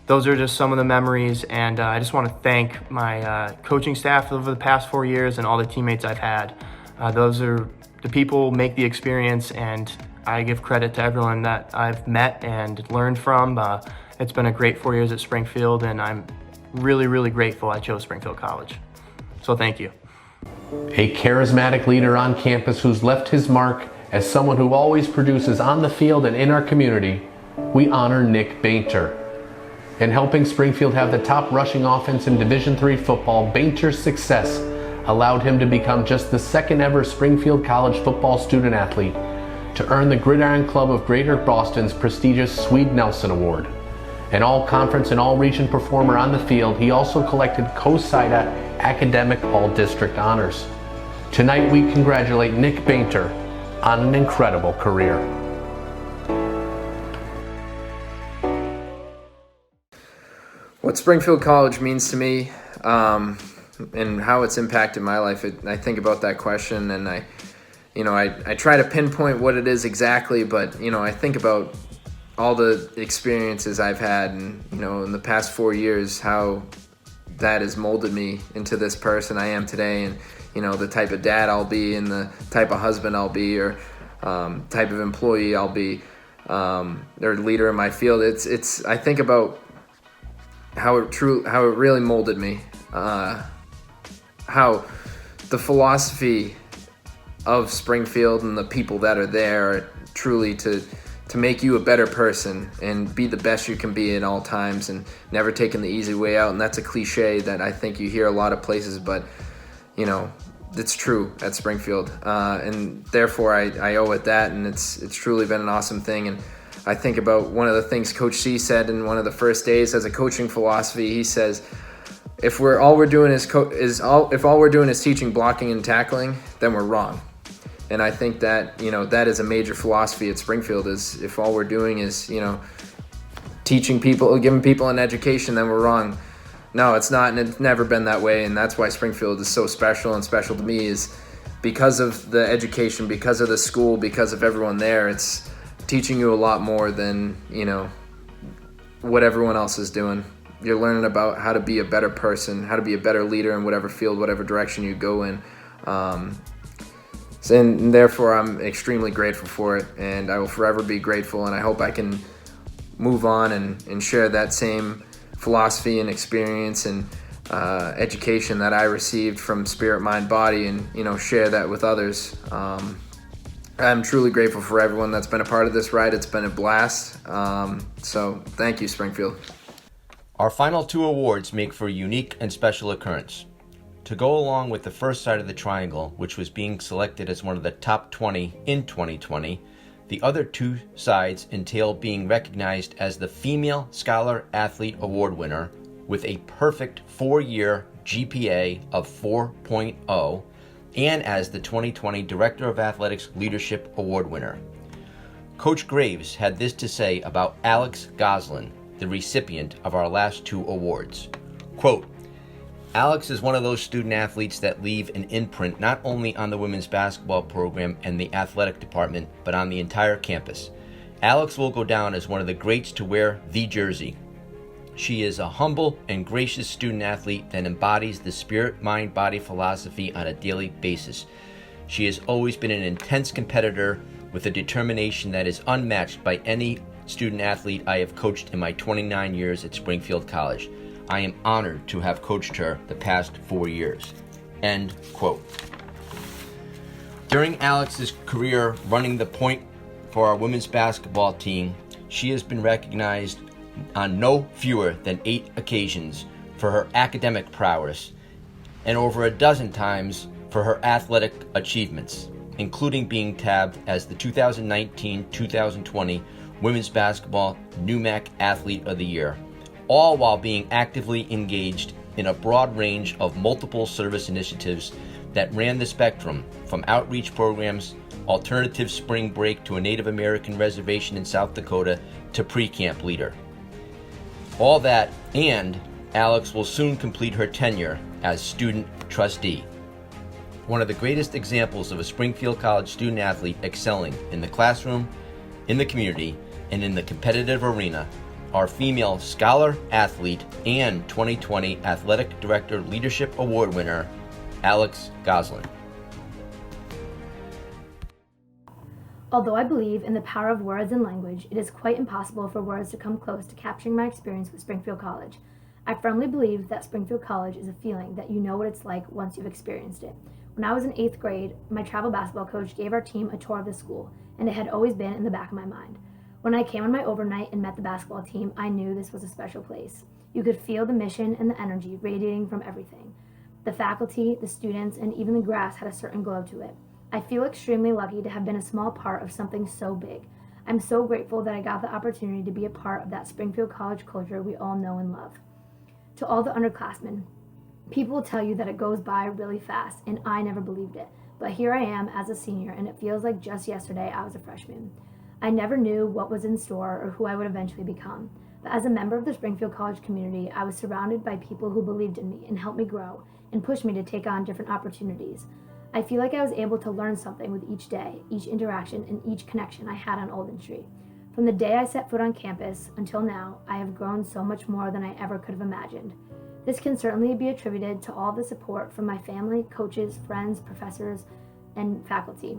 Those are just some of the memories, and I just want to thank my coaching staff over the past 4 years and all the teammates I've had. Those are the people who make the experience, and I give credit to everyone that I've met and learned from. It's been a great 4 years at Springfield, and I'm really, really grateful I chose Springfield College. So thank you. A charismatic leader on campus who's left his mark as someone who always produces on the field and in our community, we honor Nick Bainter. In helping Springfield have the top rushing offense in Division III football, Bainter's success allowed him to become just the 2nd ever Springfield College football student athlete to earn the Gridiron Club of Greater Boston's prestigious Swede Nelson Award. An all-conference and all-region performer on the field, he also collected COSIDA Academic All-District honors. Tonight we congratulate Nick Bainter on an incredible career. What Springfield College means to me and how it's impacted my life, I think about that question, and I try to pinpoint what it is exactly, but I think about all the experiences I've had, and in the past 4 years, how that has molded me into this person I am today, and the type of dad I'll be, and the type of husband I'll be, or type of employee I'll be, or leader in my field. I think about how it really molded me, how the philosophy of Springfield and the people that are there are truly to make you a better person and be the best you can be at all times, and never taking the easy way out. And that's a cliche that I think you hear a lot of places, but it's true at Springfield, and therefore I owe it that, and it's truly been an awesome thing. And I think about one of the things Coach C said in one of the first days as a coaching philosophy. He says, if all we're doing is teaching blocking and tackling, then we're wrong. And I think that that is a major philosophy at Springfield. Is if all we're doing is teaching people, giving people an education, then we're wrong. No, it's not, and it's never been that way. And that's why Springfield is so special, and special to me is because of the education, because of the school, because of everyone there. It's teaching you a lot more than what everyone else is doing. you're learning about how to be a better person, how to be a better leader in whatever field, whatever direction you go in. And therefore, I'm extremely grateful for it, and I will forever be grateful, and I hope I can move on and share that same philosophy and experience and education that I received from Spirit, Mind, Body, and share that with others. I'm truly grateful for everyone that's been a part of this ride. It's been a blast. So thank you, Springfield. Our final two awards make for a unique and special occurrence. To go along with the first side of the triangle, which was being selected as one of the top 20 in 2020, the other two sides entail being recognized as the Female Scholar Athlete Award winner with a perfect 4-year GPA of 4.0 and as the 2020 Director of Athletics Leadership Award winner. Coach Graves had this to say about Alex Gosselin, the recipient of our last two awards. Quote, Alex is one of those student athletes that leave an imprint not only on the women's basketball program and the athletic department, but on the entire campus. Alex will go down as one of the greats to wear the jersey. She is a humble and gracious student athlete that embodies the spirit, mind, body philosophy on a daily basis. She has always been an intense competitor with a determination that is unmatched by any student athlete I have coached in my 29 years at Springfield College. I am honored to have coached her the past 4 years. End quote. During Alex's career running the point for our women's basketball team, she has been recognized on no fewer than 8 occasions for her academic prowess and over a dozen times for her athletic achievements, including being tabbed as the 2019-2020 Women's Basketball NUMAC Athlete of the Year, all while being actively engaged in a broad range of multiple service initiatives that ran the spectrum from outreach programs, alternative spring break to a Native American reservation in South Dakota, to pre-camp leader. All that, and Alex will soon complete her tenure as student trustee. One of the greatest examples of a Springfield College student athlete excelling in the classroom, in the community, and in the competitive arena, our female scholar athlete and 2020 Athletic Director Leadership Award winner, Alex Gosselin. Although I believe in the power of words and language, it is quite impossible for words to come close to capturing my experience with Springfield College. I firmly believe that Springfield College is a feeling that you know what it's like once you've experienced it. When I was in 8th grade, my travel basketball coach gave our team a tour of the school, and it had always been in the back of my mind. When I came on my overnight and met the basketball team, I knew this was a special place. You could feel the mission and the energy radiating from everything. The faculty, the students, and even the grass had a certain glow to it. I feel extremely lucky to have been a small part of something so big. I'm so grateful that I got the opportunity to be a part of that Springfield College culture we all know and love. To all the underclassmen, people will tell you that it goes by really fast, and I never believed it. But here I am as a senior, and it feels like just yesterday I was a freshman. I never knew what was in store or who I would eventually become. But as a member of the Springfield College community, I was surrounded by people who believed in me and helped me grow and pushed me to take on different opportunities. I feel like I was able to learn something with each day, each interaction, and each connection I had on Alden Street. From the day I set foot on campus until now, I have grown so much more than I ever could have imagined. This can certainly be attributed to all the support from my family, coaches, friends, professors, and faculty.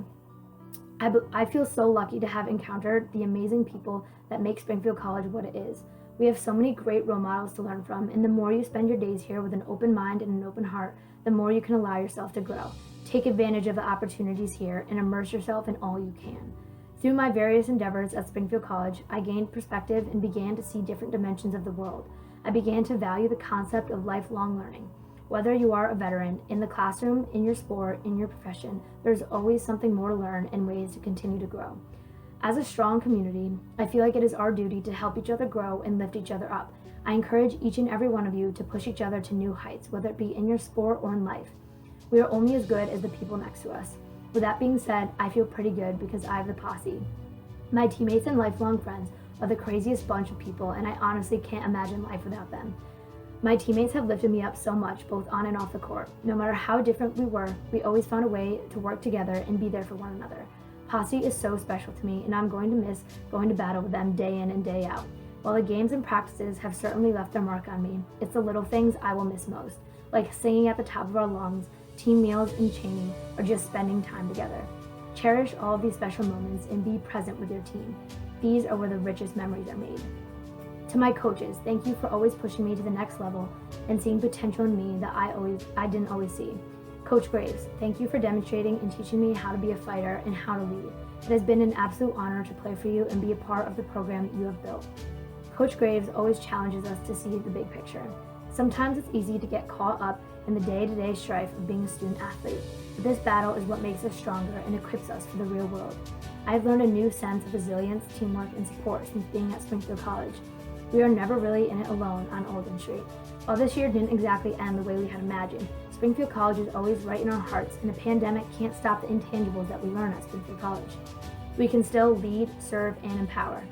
I feel so lucky to have encountered the amazing people that make Springfield College what it is. We have so many great role models to learn from, and the more you spend your days here with an open mind and an open heart, the more you can allow yourself to grow. Take advantage of the opportunities here and immerse yourself in all you can. Through my various endeavors at Springfield College, I gained perspective and began to see different dimensions of the world. I began to value the concept of lifelong learning. Whether you are a veteran, in the classroom, in your sport, in your profession, there's always something more to learn and ways to continue to grow. As a strong community, I feel like it is our duty to help each other grow and lift each other up. I encourage each and every one of you to push each other to new heights, whether it be in your sport or in life. We are only as good as the people next to us. With that being said, I feel pretty good because I have the posse. My teammates and lifelong friends are the craziest bunch of people, and I honestly can't imagine life without them. My teammates have lifted me up so much, both on and off the court. No matter how different we were, we always found a way to work together and be there for one another. Posse is so special to me, and I'm going to miss going to battle with them day in and day out. While the games and practices have certainly left their mark on me, it's the little things I will miss most, like singing at the top of our lungs, team meals and chaining, or just spending time together. Cherish all of these special moments and be present with your team. These are where the richest memories are made. To my coaches, thank you for always pushing me to the next level and seeing potential in me that I didn't always see. Coach Graves, thank you for demonstrating and teaching me how to be a fighter and how to lead. It has been an absolute honor to play for you and be a part of the program you have built. Coach Graves always challenges us to see the big picture. Sometimes it's easy to get caught up in the day-to-day strife of being a student athlete, but this battle is what makes us stronger and equips us for the real world. I have learned a new sense of resilience, teamwork, and support since being at Springfield College. We are never really in it alone on Alden Street. While this year didn't exactly end the way we had imagined, Springfield College is always right in our hearts, and a pandemic can't stop the intangibles that we learn at Springfield College. We can still lead, serve, and empower.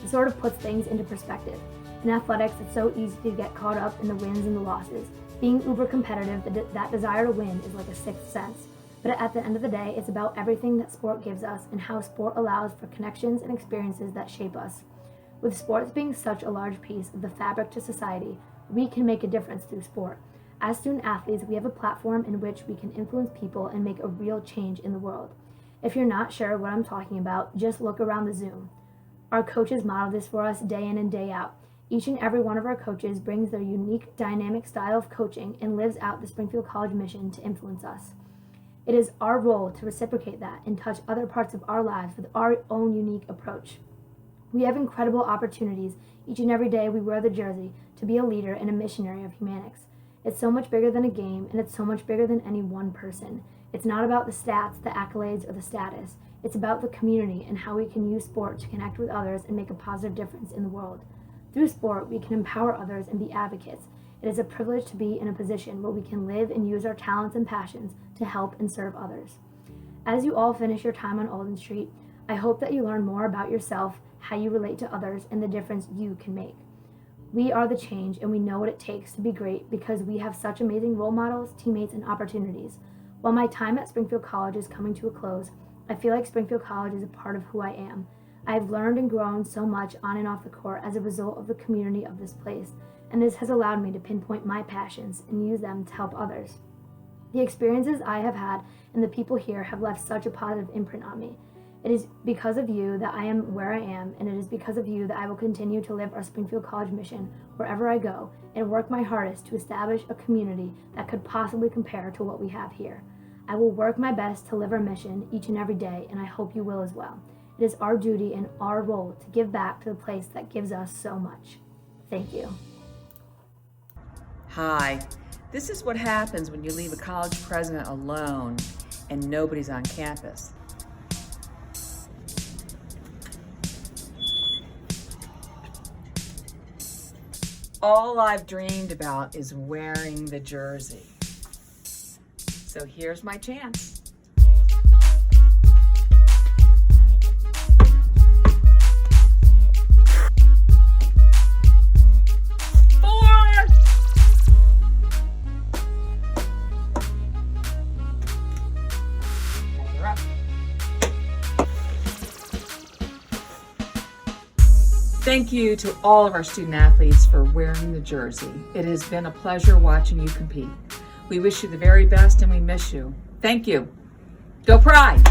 It sort of puts things into perspective. In athletics, it's so easy to get caught up in the wins and the losses. Being uber competitive, that desire to win is like a sixth sense. But at the end of the day, it's about everything that sport gives us and how sport allows for connections and experiences that shape us. With sports being such a large piece of the fabric to society, we can make a difference through sport. As student athletes, we have a platform in which we can influence people and make a real change in the world. If you're not sure what I'm talking about, just look around the Zoom. Our coaches model this for us day in and day out. Each and every one of our coaches brings their unique, dynamic style of coaching and lives out the Springfield College mission to influence us. It is our role to reciprocate that and touch other parts of our lives with our own unique approach. We have incredible opportunities. Each and every day we wear the jersey to be a leader and a missionary of Humanics. It's so much bigger than a game, and it's so much bigger than any one person. It's not about the stats, the accolades, or the status. It's about the community and how we can use sport to connect with others and make a positive difference in the world. Through sport, we can empower others and be advocates. It is a privilege to be in a position where we can live and use our talents and passions to help and serve others. As you all finish your time on Alden Street, I hope that you learn more about yourself, how you relate to others, and the difference you can make. We are the change, and we know what it takes to be great because we have such amazing role models, teammates, and opportunities. While my time at Springfield College is coming to a close, I feel like Springfield College is a part of who I am. I have learned and grown so much on and off the court as a result of the community of this place, and this has allowed me to pinpoint my passions and use them to help others. The experiences I have had and the people here have left such a positive imprint on me. It is because of you that I am where I am, and it is because of you that I will continue to live our Springfield College mission wherever I go and work my hardest to establish a community that could possibly compare to what we have here. I will work my best to live our mission each and every day, and I hope you will as well. It is our duty and our role to give back to the place that gives us so much. Thank you. Hi, this is what happens when you leave a college president alone and nobody's on campus. All I've dreamed about is wearing the jersey. So here's my chance. Thank you to all of our student athletes for wearing the jersey. It has been a pleasure watching you compete. We wish you the very best and we miss you. Thank you. Go Pride!